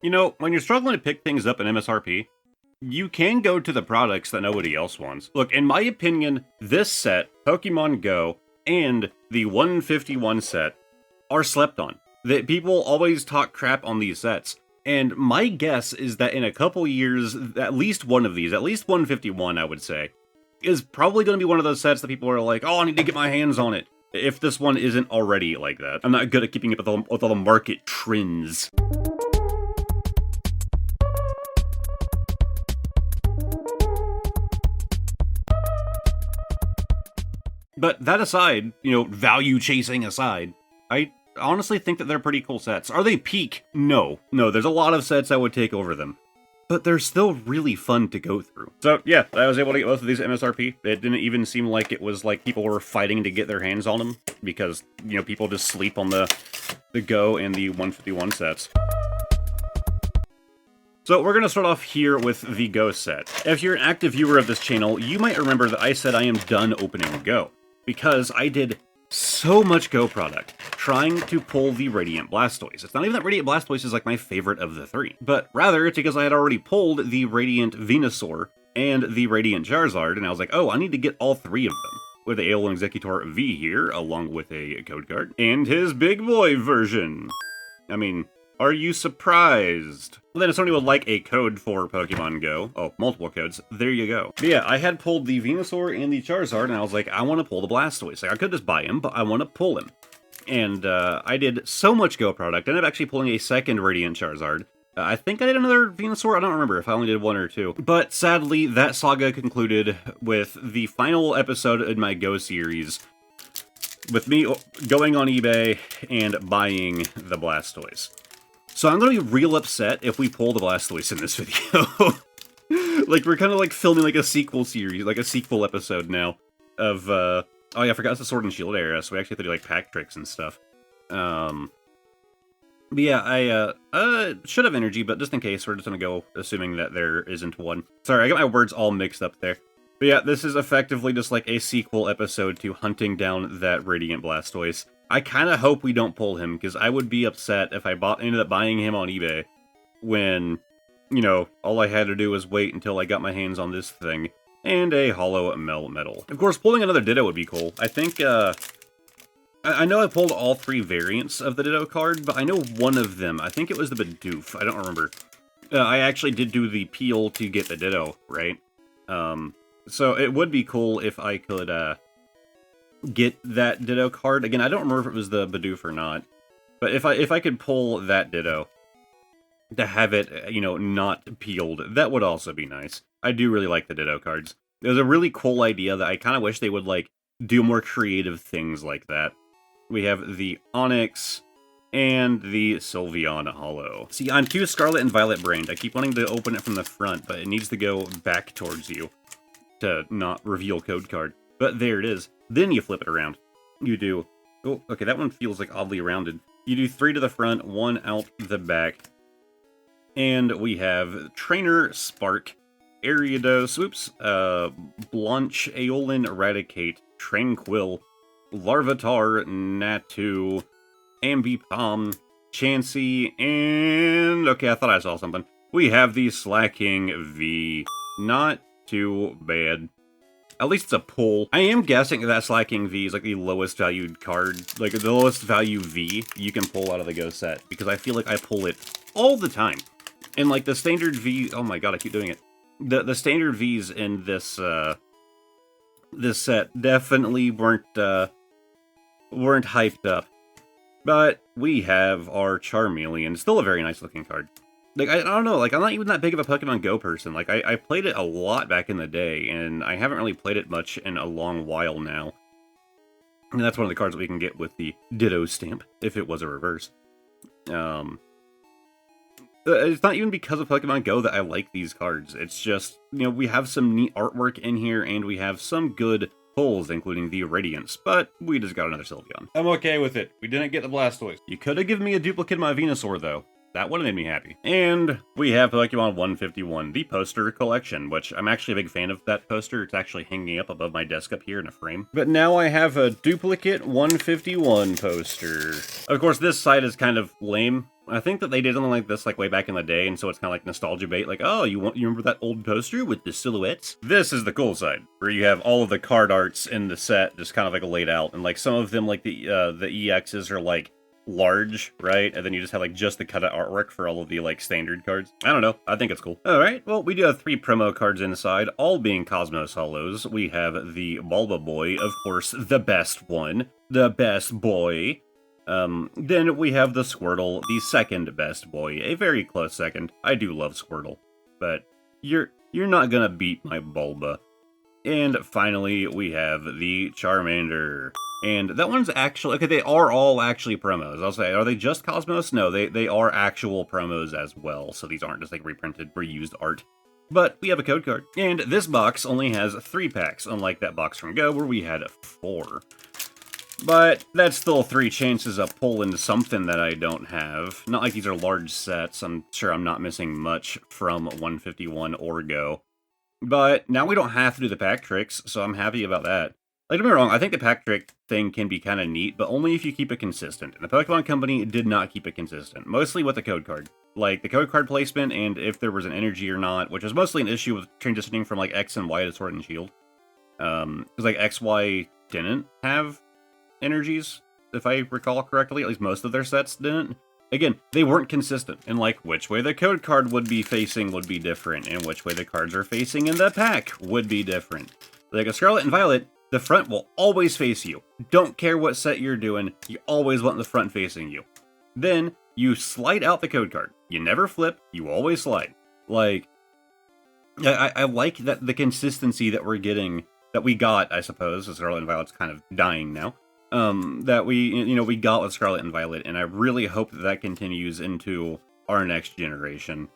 You know, when you're struggling to pick things up in MSRP, you can go to the products that nobody else wants. Look, in my opinion, this set, Pokemon Go, and the 151 set are slept on. That people always talk crap on these sets. And my guess is that in a couple years, at least one of these, at least 151, I would say, is probably going to be one of those sets that people are like, oh, I need to get my hands on it. If this one isn't already like that. I'm not good at keeping up with all the market trends. But that aside, you know, value chasing aside, I honestly think that they're pretty cool sets. Are they peak? No. No, there's a lot of sets I would take over them. But they're still really fun to go through. So yeah, I was able to get both of these at MSRP. It didn't even seem like it was like people were fighting to get their hands on them, because, you know, people just sleep on the Go and the 151 sets. So we're going to start off here with the Go set. If you're an active viewer of this channel, you might remember that I said I am done opening Go, because I did so much Go product trying to pull the Radiant Blastoise. It's not even that Radiant Blastoise is like my favorite of the three, but rather it's because I had already pulled the Radiant Venusaur and the Radiant Charizard, and I was like, oh, I need to get all three of them. With the Alolan Exeggutor V here, along with a code card, and his big boy version. I mean, are you surprised? Well, then if somebody would like a code for Pokemon Go, oh, multiple codes, there you go. But yeah, I had pulled the Venusaur and the Charizard, and I was like, I want to pull the Blastoise. Like, I could just buy him, but I want to pull him. And I did so much Go product. I ended up actually pulling a second Radiant Charizard. I think I did another Venusaur, I don't remember if I only did one or two. But sadly, that saga concluded with the final episode in my Go series, with me going on eBay and buying the Blastoise. So I'm going to be real upset if we pull the Blastoise in this video. Like, we're kind of like filming like a sequel series, like a sequel episode now of, oh yeah, I forgot it's the Sword and Shield era, so we actually have to do like pack tricks and stuff. But yeah, I should have energy, but just in case, we're just going to go assuming that there isn't one. Sorry, I got my words all mixed up there. But yeah, this is effectively just like a sequel episode to hunting down that Radiant Blastoise. I kind of hope we don't pull him, because I would be upset if I ended up buying him on eBay when, you know, all I had to do was wait until I got my hands on this thing and a hollow metal. Of course, pulling another Ditto would be cool. I think, I know I pulled all three variants of the Ditto card, but I know one of them, I think it was the Bidoof, I don't remember. I actually did do the peel to get the Ditto, right? So it would be cool if I could, get that Ditto card. Again, I don't remember if it was the Bidoof or not, but if I could pull that Ditto to have it, you know, not peeled, that would also be nice. I do really like the Ditto cards. It was a really cool idea that I kind of wish they would, like, do more creative things like that. We have the Onyx and the Sylveon Hollow. See, I'm too Scarlet and Violet brained. I keep wanting to open it from the front, but it needs to go back towards you to not reveal code card. But there it is. Then you flip it around. You do... Oh, okay, that one feels like oddly rounded. You do 3 to the front, 1 out the back. And we have Trainer, Spark, Ariados, Blanche, Aeolin, Eradicate, Tranquil, Larvitar, Natu, Ambipom, Chansey, and... Okay, I thought I saw something. We have the Slacking V. Not too bad. At least it's a pull. I am guessing that Slacking V is like the lowest valued card, like the lowest value V you can pull out of the Go set, because I feel like I pull it all the time. And like the standard V, oh my god, I keep doing it. The standard Vs in this this set definitely weren't hyped up. But we have our Charmeleon, still a very nice looking card. Like, I don't know, like, I'm not even that big of a Pokemon Go person. Like, I played it a lot back in the day, and I haven't really played it much in a long while now. And that's one of the cards that we can get with the Ditto stamp, if it was a reverse. It's not even because of Pokemon Go that I like these cards. It's just, you know, we have some neat artwork in here, and we have some good pulls, including the Radiance, but we just got another Sylveon. I'm okay with it. We didn't get the Blastoise. You could have given me a duplicate of my Venusaur, though. That would have made me happy. And we have Pokemon 151, the poster collection, which I'm actually a big fan of that poster. It's actually hanging up above my desk up here in a frame. But now I have a duplicate 151 poster. Of course, this side is kind of lame. I think that they did something like this like way back in the day, and so it's kind of like nostalgia bait, like, oh, you remember that old poster with the silhouettes? This is the cool side, where you have all of the card arts in the set just kind of like laid out, and like some of them, like the EXs are like large, right? And then you just have like just the cut artwork for all of the like standard cards. I don't know. I think it's cool. All right. Well, we do have 3 promo cards inside, all being Cosmos Hollows. We have the Bulba Boy, of course, the best one, the best boy. Then we have the Squirtle, the second best boy, a very close second. I do love Squirtle, but you're not gonna beat my Bulba. And finally, we have the Charmander. And that one's actually, okay, they are all actually promos. I'll say, are they just Cosmos? No, they are actual promos as well. So these aren't just like reprinted, reused art. But we have a code card. And this box only has 3 packs, unlike that box from Go where we had 4. But that's still 3 chances of pulling something that I don't have. Not like these are large sets. I'm sure I'm not missing much from 151 or Go. But now we don't have to do the pack tricks, so I'm happy about that. Like, don't get me wrong, I think the pack trick thing can be kind of neat, but only if you keep it consistent. And the Pokemon Company did not keep it consistent, mostly with the code card. Like, the code card placement and if there was an energy or not, which is mostly an issue with transitioning from, like, X and Y to Sword and Shield. Because, like, X, Y didn't have energies, if I recall correctly. At least most of their sets didn't. Again, they weren't consistent, and like, which way the code card would be facing would be different, and which way the cards are facing in the pack would be different. Like a Scarlet and Violet, the front will always face you. Don't care what set you're doing, you always want the front facing you. Then, you slide out the code card. You never flip, you always slide. Like, I like that the consistency that we're getting, that we got, I suppose, as Scarlet and Violet's kind of dying now, that we got with Scarlet and Violet, and I really hope that that continues into our next generation.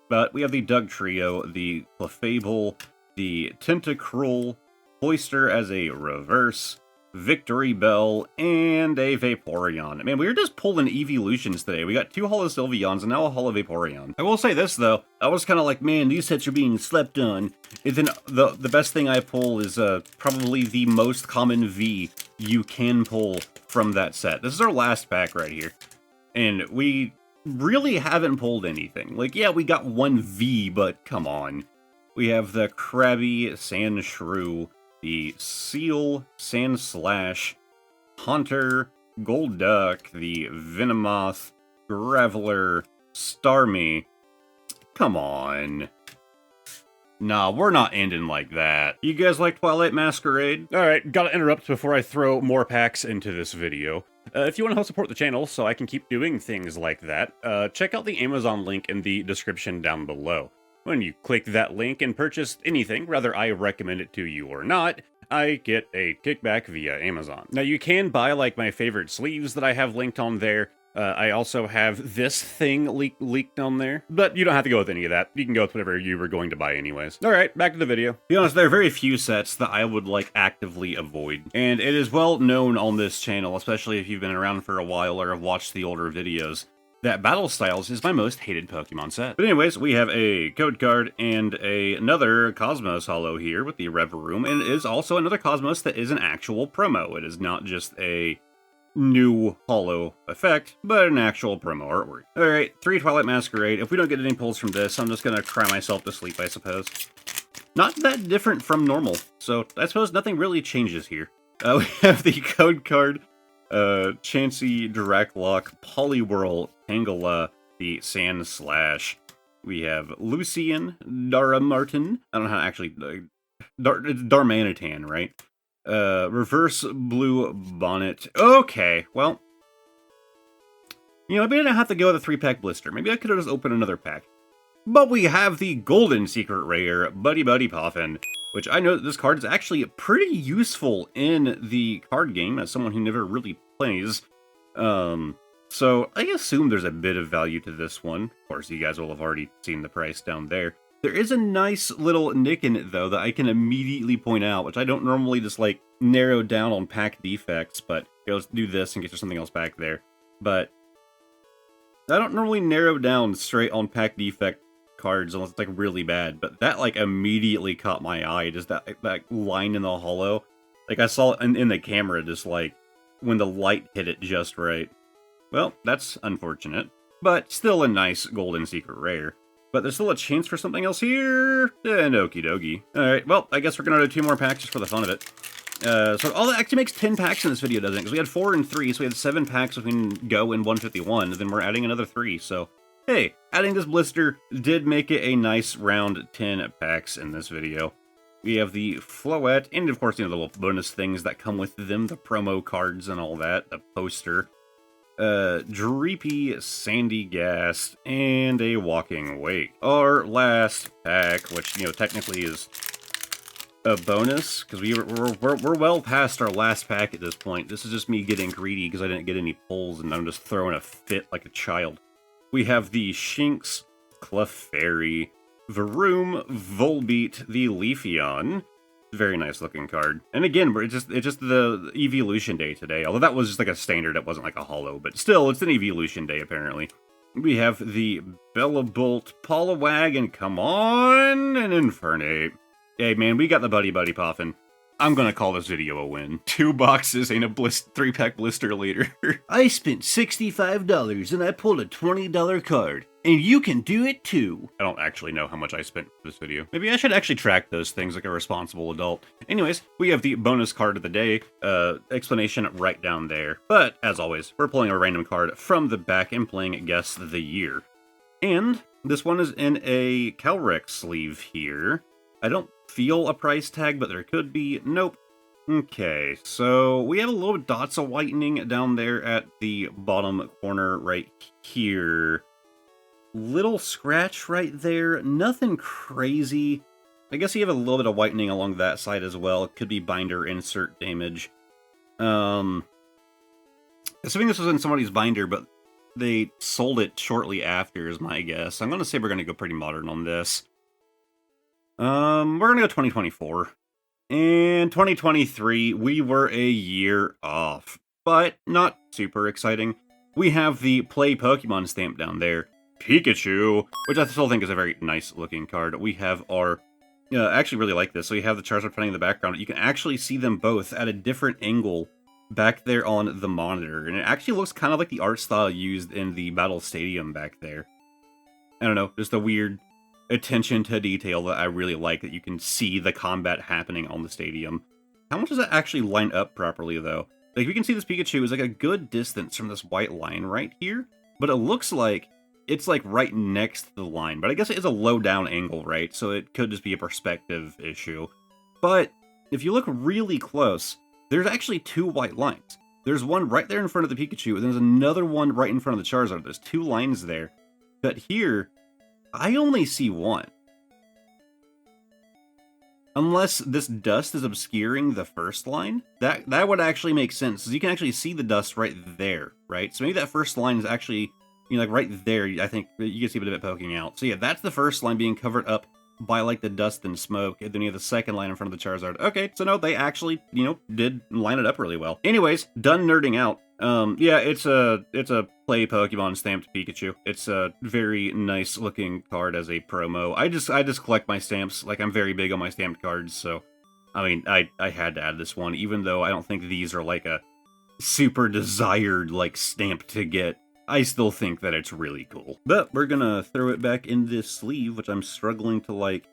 But we have the Doug Trio, the Clefable, the Tentacruel, Cloyster as a reverse, Victory Bell, and a Vaporeon. Man, we were just pulling evolutions today. We got 2 Holo Sylveons and now a Holo Vaporeon. I will say this, though. I was kind of like, man, these sets are being slept on. And then the best thing I pull is probably the most common V you can pull from that set. This is our last pack right here. And we really haven't pulled anything. Like, yeah, we got 1 V, but come on. We have the Krabby Sandshrew, the Seal Sandslash, Haunter, Golduck, the Venomoth, Graveler, Starmie. Come on. Nah, we're not ending like that. You guys like Twilight Masquerade? Alright, gotta interrupt before I throw more packs into this video. If you want to help support the channel so I can keep doing things like that, check out the Amazon link in the description down below. When you click that link and purchase anything, whether I recommend it to you or not, I get a kickback via Amazon. Now, you can buy, like, my favorite sleeves that I have linked on there. I also have this thing leaked on there. But you don't have to go with any of that. You can go with whatever you were going to buy anyways. Alright, back to the video. To be honest, there are very few sets that I would, like, actively avoid. And it is well known on this channel, especially if you've been around for a while or have watched the older videos, that Battle Styles is my most hated Pokemon set. But anyways, we have a code card and another Cosmos Holo here with the Rev Room, and it is also another Cosmos that is an actual promo. It is not just a new Holo effect, but an actual promo artwork. Alright, 3 Twilight Masquerade. If we don't get any pulls from this, I'm just gonna cry myself to sleep, I suppose. Not that different from normal, so I suppose nothing really changes here. We have the code card, Chansey, Draklock, Poliwhirl, Tangela, the Sandslash. We have Lucian, Daramartin. I don't know how to actually... it's Darmanitan, right? Reverse Blue Bonnet. Okay, well... You know, maybe I don't have to go with a 3-pack blister. Maybe I could have just opened another pack. But we have the Golden Secret Rare, Buddy Buddy Poffin, which I know that this card is actually pretty useful in the card game as someone who never really plays. So I assume there's a bit of value to this one. Of course, you guys will have already seen the price down there. There is a nice little nick in it, though, that I can immediately point out, which I don't normally just, like, narrow down on pack defects, but let's do this and get you something else back there. But I don't normally narrow down straight on pack defect cards unless it's like really bad, but that like immediately caught my eye. Just that line in the holo. Like I saw it in the camera, just like when the light hit it just right. Well, that's unfortunate, but still a nice golden secret rare. But there's still a chance for something else here, and okie dokie. Alright, well, I guess we're gonna do 2 more packs just for the fun of it. So all that actually makes 10 packs in this video, doesn't it? Because we had 4 and 3, so we had 7 packs between Go and 151, and then we're adding another 3, so... Hey, adding this blister did make it a nice round 10 packs in this video. We have the Floette, and of course, you know, the little bonus things that come with them, the promo cards and all that, the poster. Dreepy, Sandygast, and a Walking Wake. Our last pack, which, you know, technically is a bonus, because we're well past our last pack at this point. This is just me getting greedy because I didn't get any pulls, and I'm just throwing a fit like a child. We have the Shinx, Clefairy, Varoom, Volbeat, the Leafeon. Very nice looking card. And again, it's just the Evolution Day today. Although that was just like a standard, it wasn't like a holo, but still, it's an Evolution Day apparently. We have the Bellabolt, Poliwag, and come on, an Infernape. Hey man, we got the buddy poppin'. I'm gonna call this video a win. 2 boxes ain't a 3-pack blister later. I spent $65 and I pulled a $20 card. And you can do it too. I don't actually know how much I spent for this video. Maybe I should actually track those things like a responsible adult. Anyways, we have the bonus card of the day, explanation right down there. But, as always, we're pulling a random card from the back and playing Guess the Year. And this one is in a Calyrex sleeve here. I don't feel a price tag, but there could be. Nope. Okay, so we have a little dots of whitening down there at the bottom corner right here. Little scratch right there, nothing crazy. I guess you have a little bit of whitening along that side as well. It could be binder insert damage. Assuming this was in somebody's binder, but they sold it shortly after is my guess. I'm going to say we're going to go pretty modern on this. We're going to go 2024. And 2023, we were a year off, but not super exciting. We have the Play Pokemon stamp down there. Pikachu, which I still think is a very nice looking card. We have our, I actually really like this. So you have the Charizard running in the background. You can actually see them both at a different angle back there on the monitor. And it actually looks kind of like the art style used in the Battle Stadium back there. I don't know, just a weird attention to detail that I really like, that you can see the combat happening on the stadium. How much does that actually line up properly though? Like we can see this Pikachu is like a good distance from this white line right here, but it looks like it's like right next to the line, but I guess it is a low down angle, right? So it could just be a perspective issue. But if you look really close, there's actually 2 white lines. There's one right there in front of the Pikachu, and there's another one right in front of the Charizard. There's 2 lines there. But here, I only see 1. Unless this dust is obscuring the first line, that would actually make sense, because you can actually see the dust right there, right? So maybe that first line is actually, you know, like right there, I think you can see a bit of it poking out. So yeah, that's the first line being covered up by like the dust and smoke, and then you have the second line in front of the Charizard. Okay, so no, they actually, you know, did line it up really well. Anyways, done nerding out. Yeah, it's a Play Pokemon stamped Pikachu. It's a very nice looking card as a promo. I just collect my stamps. Like, I'm very big on my stamped cards, so I mean, I had to add this one, even though I don't think these are like a super desired like stamp to get. I still think that it's really cool. But we're gonna throw it back in this sleeve, which I'm struggling to like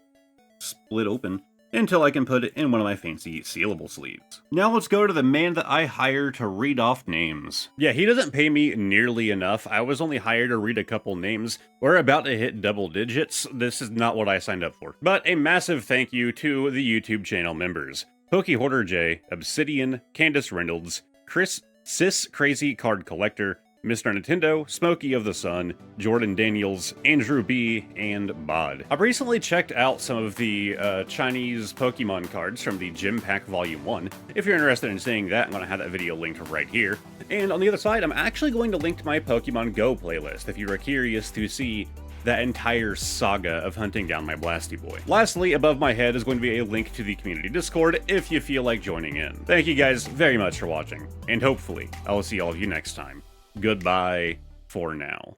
split open until I can put it in one of my fancy sealable sleeves. Now let's go to the man that I hire to read off names. Yeah, he doesn't pay me nearly enough. I was only hired to read a couple names. We're about to hit double digits. This is not what I signed up for. But a massive thank you to the YouTube channel members. Pokehoarder J, Obsidian, Candace Reynolds, Chris Sis Crazy Card Collector, Mr. Nintendo, Smokey of the Sun, Jordan Daniels, Andrew B, and Bod. I've recently checked out some of the Chinese Pokemon cards from the Gym Pack Volume 1. If you're interested in seeing that, I'm going to have that video linked right here. And on the other side, I'm actually going to link to my Pokemon Go playlist if you are curious to see that entire saga of hunting down my Blasty Boy. Lastly, above my head is going to be a link to the community Discord if you feel like joining in. Thank you guys very much for watching, and hopefully I will see all of you next time. Goodbye for now.